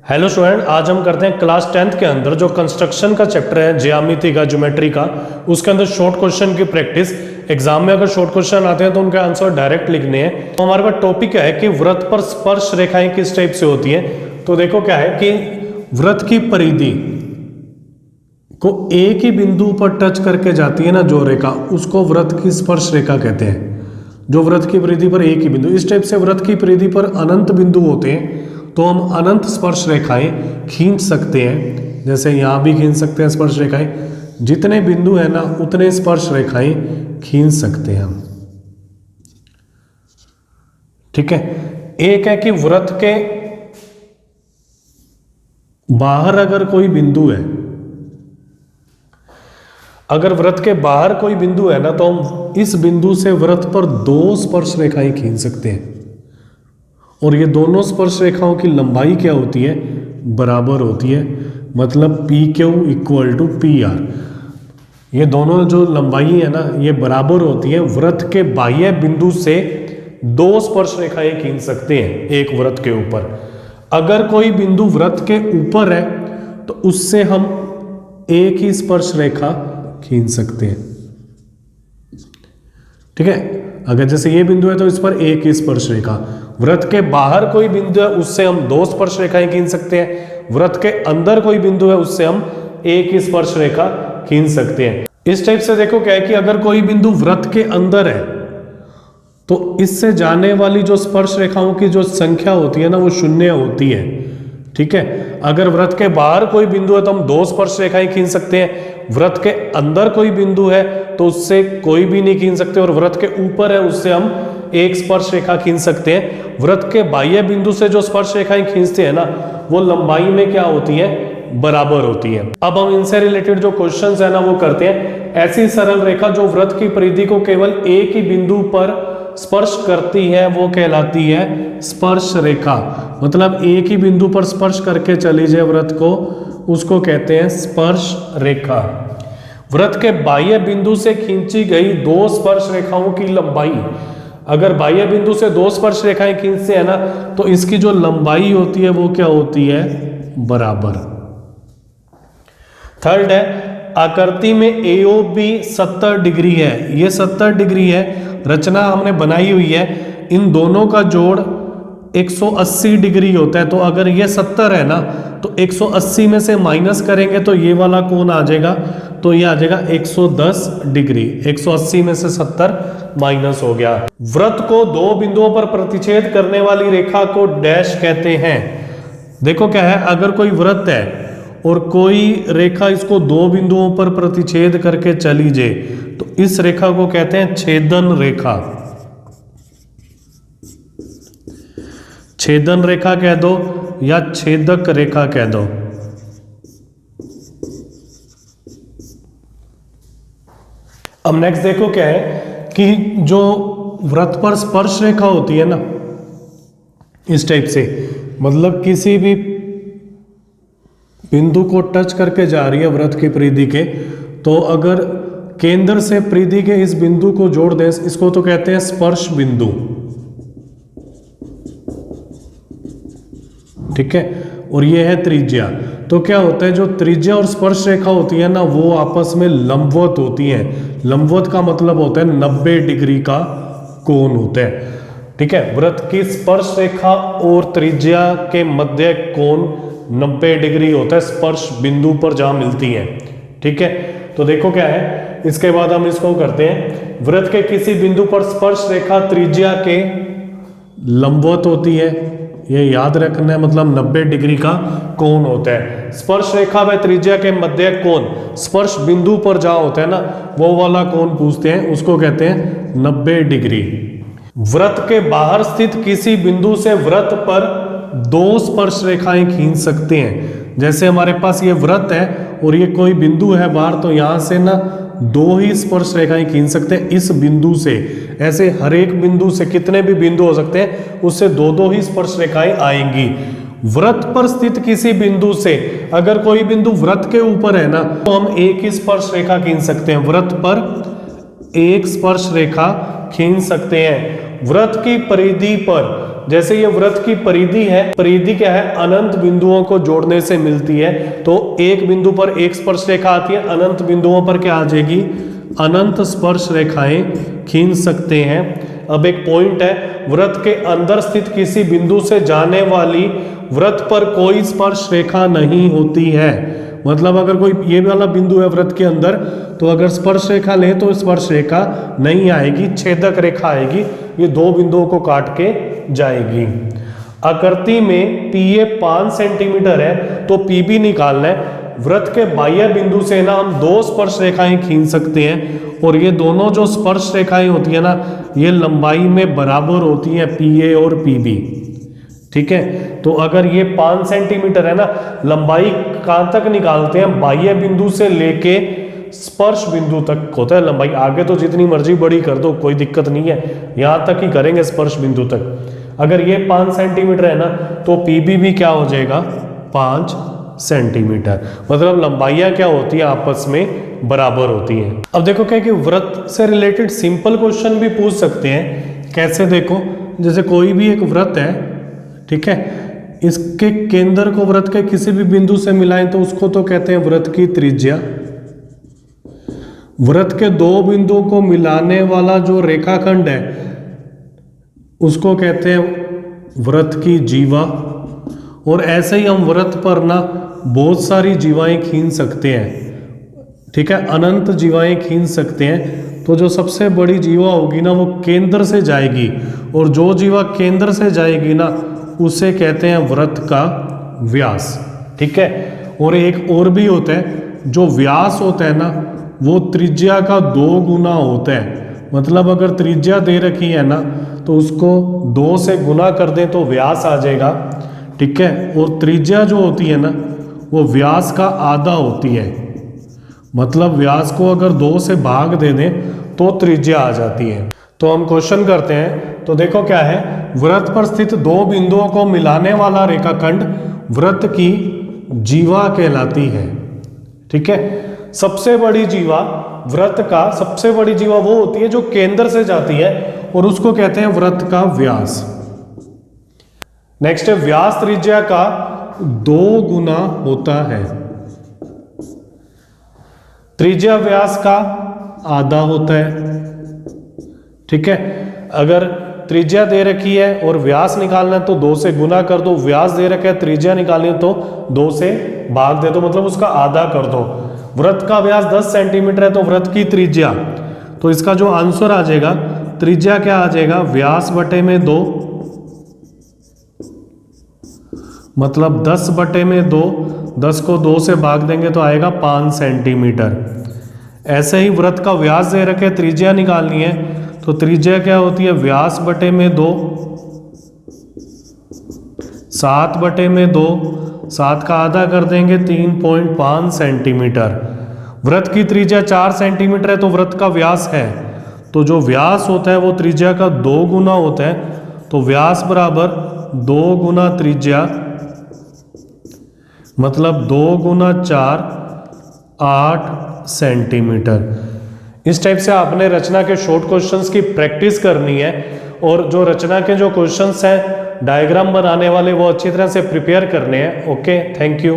Hello student, आज हम करते हैं क्लास 10th के अंदर जो कंस्ट्रक्शन का चैप्टर है ज्यामिति का, ज्योमेट्री का, उसके अंदर शॉर्ट क्वेश्चन की प्रैक्टिस। एग्जाम में अगर शॉर्ट क्वेश्चन आते हैं तो उनके आंसर डायरेक्ट लिखने हैं। तो हमारे पास टॉपिक क्या है कि वृत्त पर स्पर्श रेखाएं किस टाइप से होती हैं। तो देखो क्या है कि वृत्त की परिधि को एक ही बिंदु पर टच करके जाती है ना जो रेखा, उसको वृत्त की स्पर्श रेखा कहते हैं। जो वृत्त की परिधि पर एक ही बिंदु, इस टाइप से वृत्त की परिधि पर अनंत बिंदु होते हैं तो हम अनंत स्पर्श रेखाएं खींच सकते हैं। जैसे यहां भी खींच सकते हैं स्पर्श रेखाएं, जितने बिंदु है ना उतने स्पर्श रेखाएं खींच सकते हैं हम। ठीक है। एक है कि वृत्त के बाहर अगर कोई बिंदु है, अगर वृत्त के बाहर कोई बिंदु है ना तो हम इस बिंदु से वृत्त पर दो स्पर्श रेखाएं खींच सकते हैं। और ये दोनों स्पर्श रेखाओं की लंबाई क्या होती है? बराबर होती है। मतलब P Q equal to P R. ये दोनों जो लंबाई है ना ये बराबर होती है। वृत्त के बाह्य बिंदु से दो स्पर्श रेखाएं खींच सकते हैं एक वृत्त के ऊपर। अगर कोई बिंदु वृत्त के ऊपर है तो उससे हम एक ही स्पर्श रेखा खींच सकते हैं। ठीक है। अगर जैसे ये बिंदु है तो इस पर एक ही स्पर्श रेखा। वृत्त के बाहर कोई बिंदु है उससे हम दो स्पर्श रेखाएं खींच सकते हैं। वृत्त के अंदर कोई बिंदु है उससे हम एक ही स्पर्श रेखा खींच सकते हैं। इस टाइप से देखो क्या है कि अगर कोई बिंदु वृत्त के अंदर है तो इससे जाने वाली जो स्पर्श रेखाओं की जो संख्या होती है ना वो शून्य होती है। ठीक है। अगर वृत्त के बाहर कोई बिंदु है तो हम दो स्पर्श रेखाएं खींच सकते हैं। वृत्त के अंदर कोई बिंदु है तो उससे कोई भी नहीं खींच सकते। और वृत्त के ऊपर है उससे हम एक स्पर्श रेखा खींच सकते हैं। वृत्त के बाह्य बिंदु से जो स्पर्श रेखाएं खींचते हैं ना वो लंबाई में क्या होती है? बराबर होती है। अब हम इनसे रिलेटेड जो क्वेश्चंस है ना वो करते हैं। ऐसी सरल रेखा जो वृत्त की परिधि को केवल एक ही बिंदु पर स्पर्श करती है वो कहलाती है स्पर्श रेखा। मतलब एक ही बिंदु पर स्पर्श करके चली जाए वृत्त को, उसको कहते हैं स्पर्श रेखा। वृत्त के बाह्य बिंदु से खींची गई दो स्पर्श रेखाओं की लंबाई, अगर बाह्य बिंदु से दो स्पर्श रेखाएं खींचते हैं ना तो इसकी जो लंबाई होती है वो क्या होती है? बराबर। थर्ड है, आकृति में AOB 70 डिग्री है। ये 70 डिग्री है, रचना हमने बनाई हुई है। इन दोनों का जोड़ 180 डिग्री होता है। तो अगर ये 70 है ना तो 180 में से माइनस करेंगे तो ये वाला कोण आ जाएगा, तो ये आ जाएगा 110 डिग्री। 180 में से 70 माइनस हो गया। वृत्त को दो बिंदुओं पर प्रतिच्छेद करने वाली रेखा को डैश कहते हैं। देखो क्या है, अगर कोई वृत्त है और कोई रेखा इसको दो बिंदुओं पर प्रतिच्छेद करके चली जाए तो इस रेखा को कहते हैं छेदन रेखा। छेदन रेखा कह दो या छेदक रेखा कह दो। अब नेक्स्ट देखो क्या है कि जो वृत्त पर स्पर्श रेखा होती है ना इस टाइप से, मतलब किसी भी बिंदु को टच करके जा रही है वृत्त की परिधि के, तो अगर केंद्र से परिधि के इस बिंदु को जोड़ दें, इसको तो कहते हैं स्पर्श बिंदु। ठीक है। और ये है त्रिज्या। तो क्या होता है, जो त्रिज्या और स्पर्श रेखा होती है ना वो आपस में लंबवत होती है। लंबवत का मतलब होता है 90 डिग्री का कोण होता है। ठीक है। वृत्त की स्पर्श रेखा और त्रिज्या के मध्य कोण 90 डिग्री होता है स्पर्श बिंदु पर जहां मिलती है। ठीक है। तो देखो क्या है, इसके बाद हम इसको करते हैं। वृत्त के किसी बिंदु पर स्पर्श रेखा त्रिज्या के लंबवत होती है, ये याद रखना है। मतलब 90 डिग्री का कोण होता है। स्पर्श रेखा व त्रिज्या के मध्य कोण स्पर्श बिंदु पर जहां होता है ना वो वाला कोण पूछते हैं, उसको कहते हैं 90 डिग्री। वृत्त के बाहर स्थित किसी बिंदु से वृत्त पर दो स्पर्श रेखाएं खींच सकते हैं। जैसे हमारे पास ये वृत्त है और ये कोई बिंदु है बाहर, तो यहां से ना दो ही स्पर्श रेखाएं खींच सकते हैं इस बिंदु से। ऐसे हर एक बिंदु से कितने भी बिंदु हो सकते हैं उससे दो दो ही स्पर्श रेखाएं आएंगी। वृत्त पर स्थित किसी बिंदु से अगर कोई बिंदु वृत्त के ऊपर है ना तो हम एक ही स्पर्श रेखा खींच सकते हैं। वृत्त पर एक स्पर्श रेखा खींच सकते हैं। वृत्त की परिधि पर जैसे ये वृत्त की परिधि है, परिधि क्या है, अनंत बिंदुओं को जोड़ने से मिलती है। तो एक बिंदु पर एक स्पर्श रेखा आती है, अनंत बिंदुओं पर क्या आ जाएगी, अनंत स्पर्श रेखाएं खींच सकते हैं। अब एक पॉइंट है, वृत्त के अंदर स्थित किसी बिंदु से जाने वाली वृत्त पर कोई स्पर्श रेखा नहीं होती है। मतलब अगर कोई ये वाला बिंदु है वृत्त के अंदर, तो अगर स्पर्श रेखा ले तो स्पर्श रेखा नहीं आएगी, छेदक रेखा आएगी, ये दो बिंदुओं को काट के जाएगी। आकृति में PA 5 सेंटीमीटर है तो PB निकालना है। वृत्त के बाह्य बिंदु से ना हम दो स्पर्श रेखाएं खींच सकते हैं, और ये दोनों जो स्पर्श रेखाएं होती है ना, ये लंबाई में बराबर होती हैं PA और PB। ठीक है, तो अगर ये 5 सेंटीमीटर है ना, लंबाई कहां तक निकालते हैं, बाह्य बिंदु से लेके स्पर्श बिंदु तक होता है लंबाई। आगे तो जितनी मर्जी बड़ी कर दो, कोई दिक्कत नहीं है, यहां तक ही करेंगे स्पर्श बिंदु तक। अगर ये 5 सेंटीमीटर है ना, तो PB भी क्या हो जाएगा, 5 सेंटीमीटर। मतलब लंबाइयां क्या होती है, आपस में बराबर होती हैं। अब देखो क्या कि वृत्त से रिलेटेड सिंपल क्वेश्चन भी पूछ सकते हैं। कैसे, देखो जैसे कोई भी एक वृत्त है, ठीक है, इसके केंद्र को वृत्त के किसी भी बिंदु से मिलाएं तो उसको तो कहते हैं वृत्त की त्रिज्या। वृत्त के दो बिंदुओं को मिलाने वाला जो रेखाखंड है उसको कहते हैं वृत्त की जीवा। और ऐसे ही हम वृत्त पर ना बहुत सारी जीवाएं खींच सकते हैं, ठीक है, अनंत जीवाएं खींच सकते हैं। तो जो सबसे बड़ी जीवा होगी ना, वो केंद्र से जाएगी, और जो जीवा केंद्र से जाएगी ना, उसे कहते हैं वृत्त का व्यास। ठीक है, और एक और भी होता है, जो व्यास होता है ना, वो त्रिज्या का 2 गुना होता है। मतलब अगर त्रिज्या दे रखी है ना, तो उसको 2 से गुना कर दें तो व्यास आ जाएगा। ठीक है, और त्रिज्या जो होती है ना, वो व्यास का आधा होती है। मतलब व्यास को अगर 2 से भाग दे दें तो त्रिज्या आ जाती है। तो हम क्वेश्चन करते हैं। तो देखो क्या है, वृत्त पर स्थित दो बिंदुओं को मिलाने वाला रेखाखंड वृत्त की जीवा कहलाती है। ठीक है, सबसे बड़ी जीवा वृत्त का, सबसे बड़ी जीवा वो होती है जो केंद्र से जाती है, और उसको कहते हैं वृत्त का व्यास। नेक्स्ट है, व्यास त्रिज्या का 2 गुना होता है। त्रिज्या व्यास का आधा होता है। ठीक है, अगर त्रिज्या दे रखी है और व्यास निकालना है तो 2 से गुना कर दो, व्यास दे रखा है त्रिज्या निकालनी है तो 2 से भाग दे दो, मतलब उसका आधा कर दो। वृत्त का व्यास 10 सेंटीमीटर है तो वृत्त की त्रिज्या, तो इसका जो आंसर आ जाएगा, त्रिज्या क्या आ जाएगा, व्यास बटे में 2, मतलब 10 बटे में 2, 10 को 2 से भाग देंगे तो आएगा 5 सेंटीमीटर। ऐसे ही वृत्त का व्यास दे रखे, त्रिज्या निकालनी है, तो त्रिज्या क्या होती है, व्यास बटे में 2, 7 बटे में 2, 7 का आधा कर देंगे 3.5 सेंटीमीटर। वृत्त की त्रिज्या 4 सेंटीमीटर है तो वृत्त का व्यास है, तो जो व्यास होता है वो त्रिज्या का 2 गुना होता है। तो व्यास बराबर 2 गुना त्रिज्या, मतलब 2 गुना 4, 8 सेंटीमीटर। इस टाइप से आपने रचना के शॉर्ट क्वेश्चंस की प्रैक्टिस करनी है, और जो रचना के जो क्वेश्चंस हैं डायग्राम बनाने वाले, वो अच्छी तरह से प्रिपेयर करने हैं। Okay, thank you.